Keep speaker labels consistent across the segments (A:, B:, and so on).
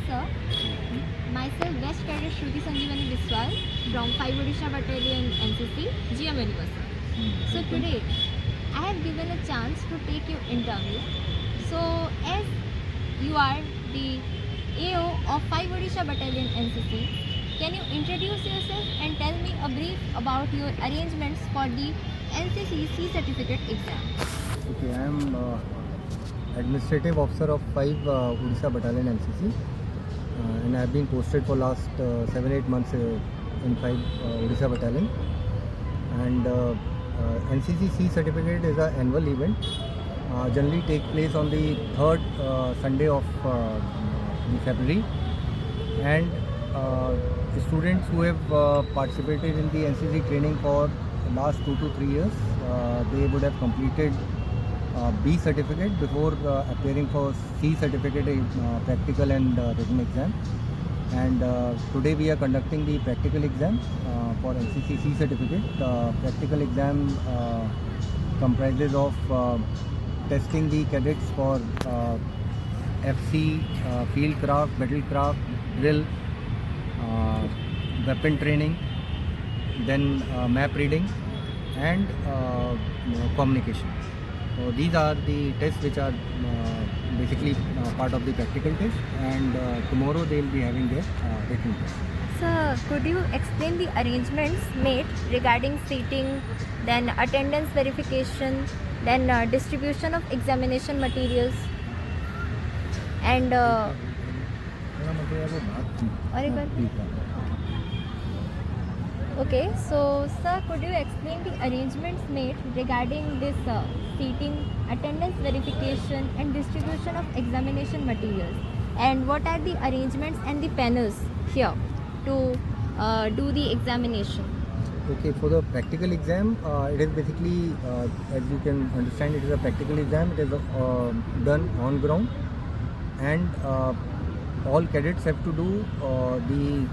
A: sir. Myself, Best Cadet Shruti Sanjeevani Biswal from 5 Odisha Battalion NCC, GM University. So today, I have given a chance to take your interview. So as you are the AO of 5 Odisha Battalion NCC, can you introduce yourself and tell me a brief about your arrangements for the NCC C certificate exam?
B: Okay, I am Administrative Officer of 5 Odisha Battalion NCC, and I have been posted for last 7-8 months in 5 Odisha Battalion. And NCC C certificate is an annual event. Generally take place on the third Sunday of the February, and students who have participated in the NCC training for last 2 to 3 years, they would have completed B certificate before appearing for C certificate practical and written exam. And today we are conducting the practical exam for NCC C certificate. Practical exam comprises of testing the cadets for FC, field craft, battle craft, drill, weapon training, then map reading and communication. So these are the tests which are basically part of the practical test, and tomorrow they will be having their written test.
A: Sir, could you explain the arrangements made regarding seating, then attendance verification, then distribution of examination materials, and okay, so sir, could you explain the arrangements made regarding this seating, attendance verification and distribution of examination materials, and what are the arrangements and the panels here to do the examination?
B: Okay, for the practical exam, it is basically, as you can understand, it is a practical exam. It is done on ground, and all cadets have to do the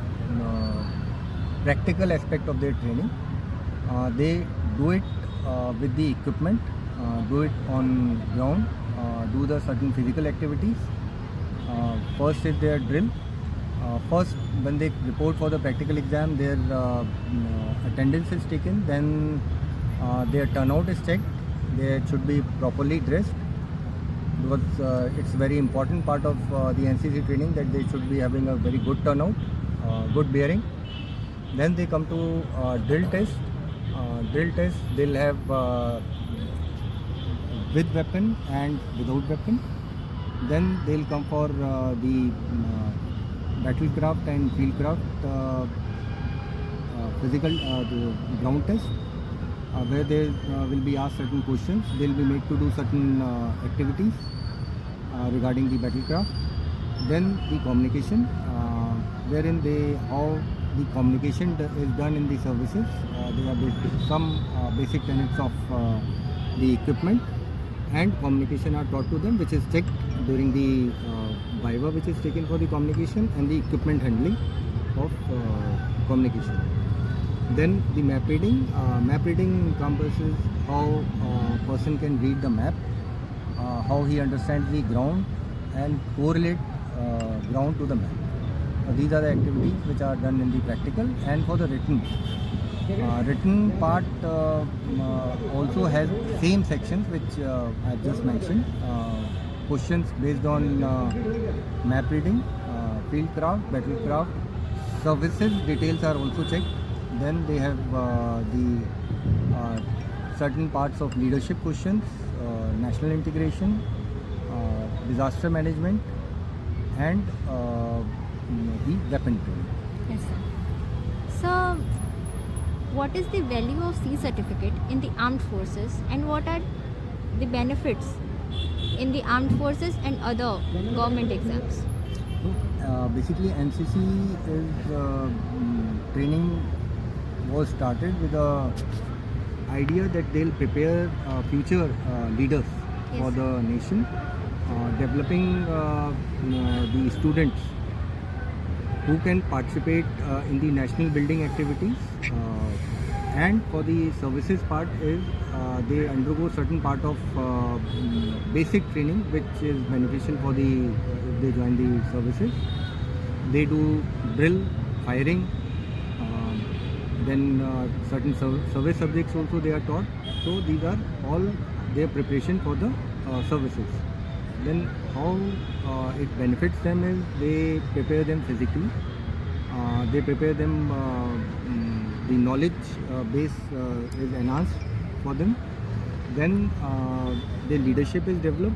B: practical aspect of their training. They do it with the equipment, do it on ground, do the certain physical activities. First is their drill. First, when they report for the practical exam, their attendance is taken, then their turnout is checked. They should be properly dressed, because it's very important part of the NCC training that they should be having a very good turnout, good bearing. Then they come to drill test. Drill test, they'll have with weapon and without weapon. Then they'll come for the battlecraft and fieldcraft physical the ground test, where they will be asked certain questions. They'll be made to do certain activities regarding the battlecraft. Then the communication, wherein how the communication is done in the services. There are some basic tenets of the equipment, and communication are taught to them, which is checked during the viva which is taken for the communication, and the equipment handling of communication. Then the map reading. Map reading encompasses how a person can read the map, how he understands the ground and correlate ground to the map. These are the activities which are done in the practical. And for the written part also has same sections which I just mentioned. Questions based on map reading, field craft, battle craft, services details are also checked. Then they have the certain parts of leadership questions, national integration, disaster management, and the weapon training.
A: Yes, sir. So, what is the value of C certificate in the armed forces, and what are the benefits in the armed forces and other government exams?
B: Basically, NCC is training was started with the idea that they'll prepare future leaders for the nation, developing the students who can participate in the national building activities. And for the services part is they undergo certain part of basic training which is beneficial for the if they join the services. They do drill, firing, then certain service subjects also they are taught. So these are all their preparation for the services. Then how it benefits them is they prepare them physically. They prepare them, the knowledge base is enhanced for them. Then their leadership is developed.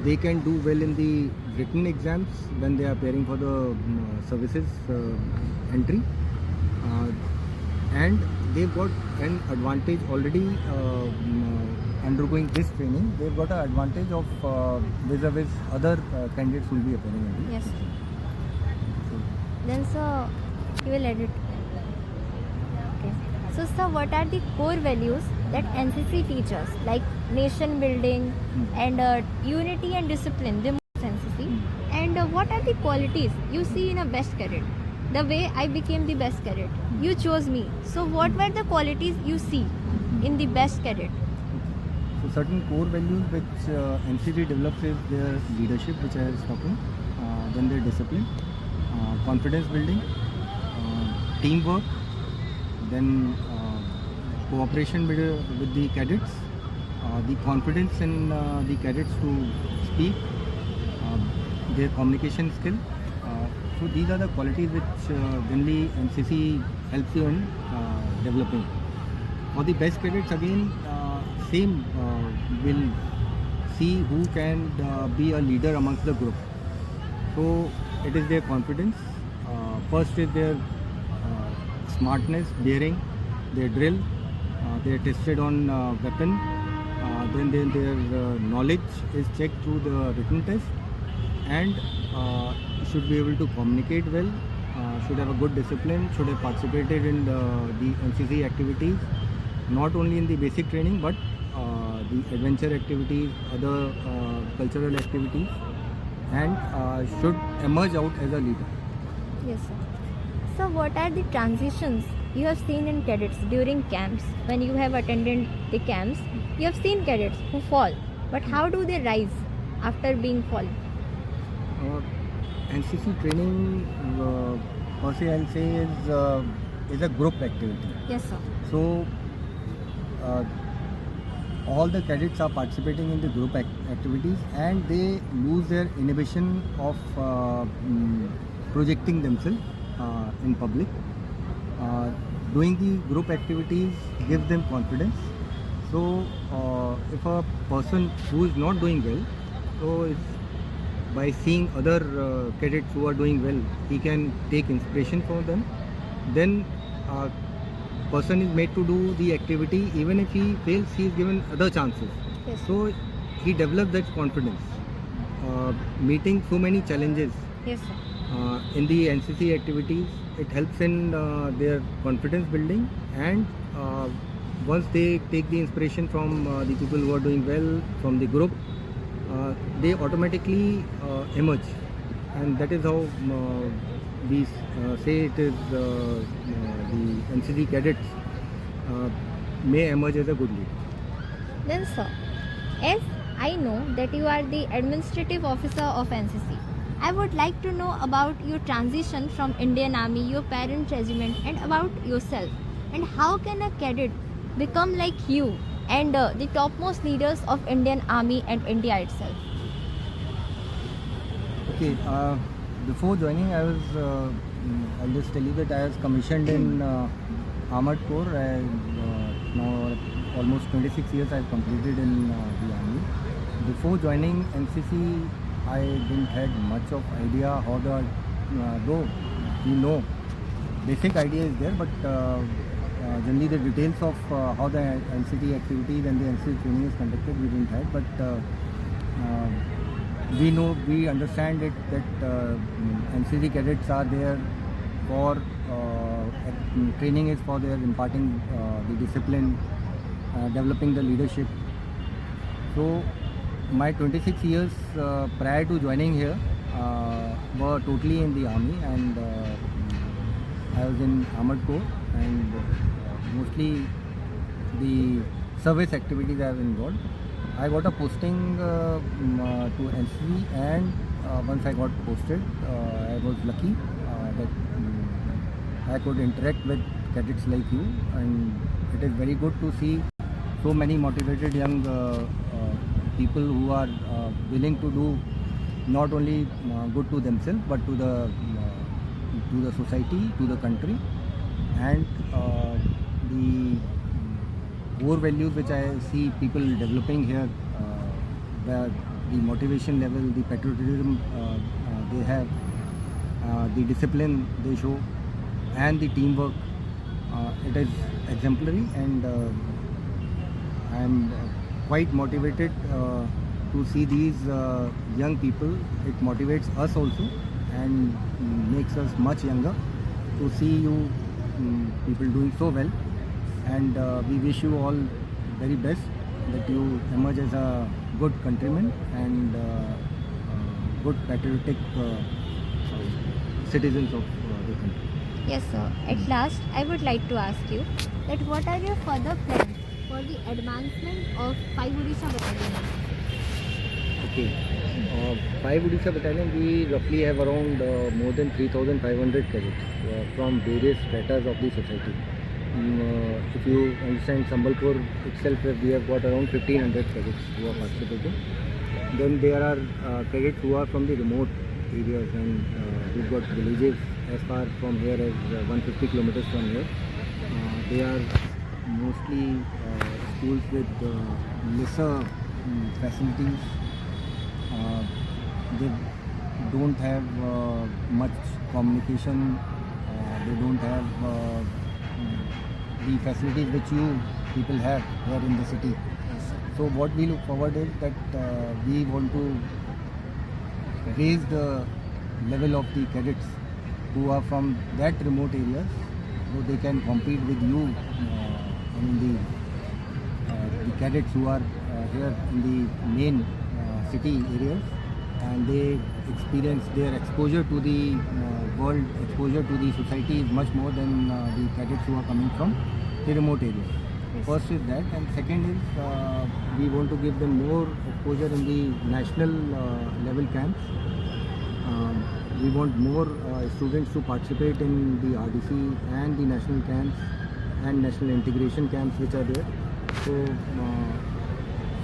B: They can do well in the written exams when they are preparing for the services entry. And they've got an advantage already undergoing this training. They've got an advantage of vis-a-vis other candidates who will be appearing in the
A: Yes.
B: exam. So,
A: Then, sir, you will edit. Okay. So, sir, what are the core values that NCC teaches, like nation building and unity and discipline? The most NCC. And what are the qualities you see in a best cadet? The way I became the best cadet, you chose me. So, what were the qualities you see in the best cadet?
B: So certain core values which NCT develops is their leadership, which I was talking, then their discipline, confidence building, teamwork, then cooperation with the cadets, the confidence in the cadets to speak, their communication skill. So these are the qualities which generally NCC helps you in developing. For the best cadets again, same will see who can be a leader amongst the group. So it is their confidence. First is their smartness, daring, their drill. They are tested on weapon. Then their knowledge is checked through the written test, and should be able to communicate well. Should have a good discipline. Should have participated in the NCC activities, not only in the basic training but the adventure activities, other cultural activities, and should emerge out as a leader.
A: Yes, sir. So, what are the transitions you have seen in cadets during camps? When you have attended the camps, you have seen cadets who fall, but how do they rise after being fallen?
B: NCC training, per se, I'll say is a group activity.
A: Yes, sir.
B: So all the cadets are participating in the group activities, and they lose their inhibition of projecting themselves in public. Doing the group activities gives them confidence. So if a person who is not doing well, so it's by seeing other cadets who are doing well, he can take inspiration from them. Then person is made to do the activity. Even if he fails, he is given other chances.
A: Yes.
B: So he develops that confidence. Meeting so many challenges
A: Yes, sir.
B: in the NCC activities, it helps in their confidence building, and once they take the inspiration from the people who are doing well from the group, they automatically emerge, and that is how we say it is the NCC cadets may emerge as a good leader.
A: Then, sir, as I know that you are the administrative officer of NCC, I would like to know about your transition from Indian Army, your parent regiment, and about yourself. And how can a cadet become like you and the topmost leaders of Indian Army and India itself?
B: Okay, before joining, I'll just tell you that I was commissioned in Armored Corps, and now almost 26 years I've completed in the Army. Before joining NCC, I didn't had much of idea how the, though we know basic idea is there, but generally the details of how the NCT activities and the NCT training is conducted, we didn't have. But we understand it that NCT cadets are there for training is for their imparting the discipline, developing the leadership. So my 26 years prior to joining here were totally in the army, and I was in Armored Corps, and mostly the service activities I was involved. I got a posting to NCC, and once I got posted, I was lucky that I could interact with cadets like you, and it is very good to see so many motivated young people who are willing to do not only good to themselves but to the society, to the country, and the core values which I see people developing here, the motivation level, the patriotism they have, the discipline they show, and the teamwork. It is exemplary, and I am quite motivated to see these young people. It motivates us also and makes us much younger to see you people doing so well, and we wish you all very best, that you emerge as a good countryman and good patriotic citizens of the country.
A: Yes, sir. At last, I would like to ask you that what are your further plans for the advancement of 5 Odisha Battalion?
B: Okay. 5 Odisha Battalion, we roughly have around more than 3,500 cadets from various stratas of the society. If you understand, Sambalpur itself, we have got around 1,500 cadets who are participating. Then there are cadets who are from the remote areas, and we've got villages as far from here as 150 kilometers from here. They are mostly schools with lesser facilities. They don't have much communication. They don't have the facilities which you people have here in the city. So what we look forward is that we want to raise the level of the cadets who are from that remote areas, so they can compete with you. The cadets who are here in the main city areas, and they experience their exposure to the world, exposure to the society is much more than the cadets who are coming from the remote areas.
A: Yes.
B: First is that, and second is we want to give them more exposure in the national level camps. We want more students to participate in the RDC and the national camps and national integration camps which are there,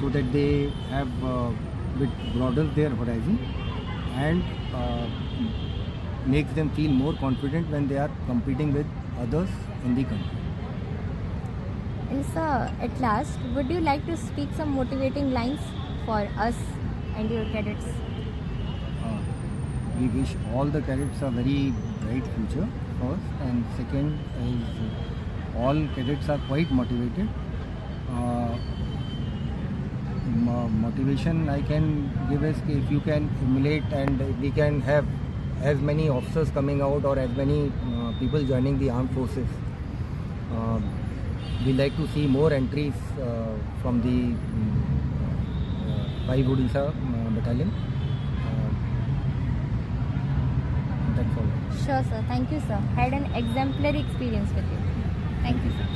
B: so that they have bit broadens their horizon and makes them feel more confident when they are competing with others in the country.
A: And sir, at last, would you like to speak some motivating lines for us and your cadets?
B: We wish all the cadets a very bright future first, and second is all cadets are quite motivated. Motivation I can give is if you can emulate, and we can have as many officers coming out or as many people joining the armed forces. We like to see more entries from the 5 Odisha Battalion. That's all.
A: Sure, sir. Thank you, sir. Had an exemplary experience with you. Thank you, sir.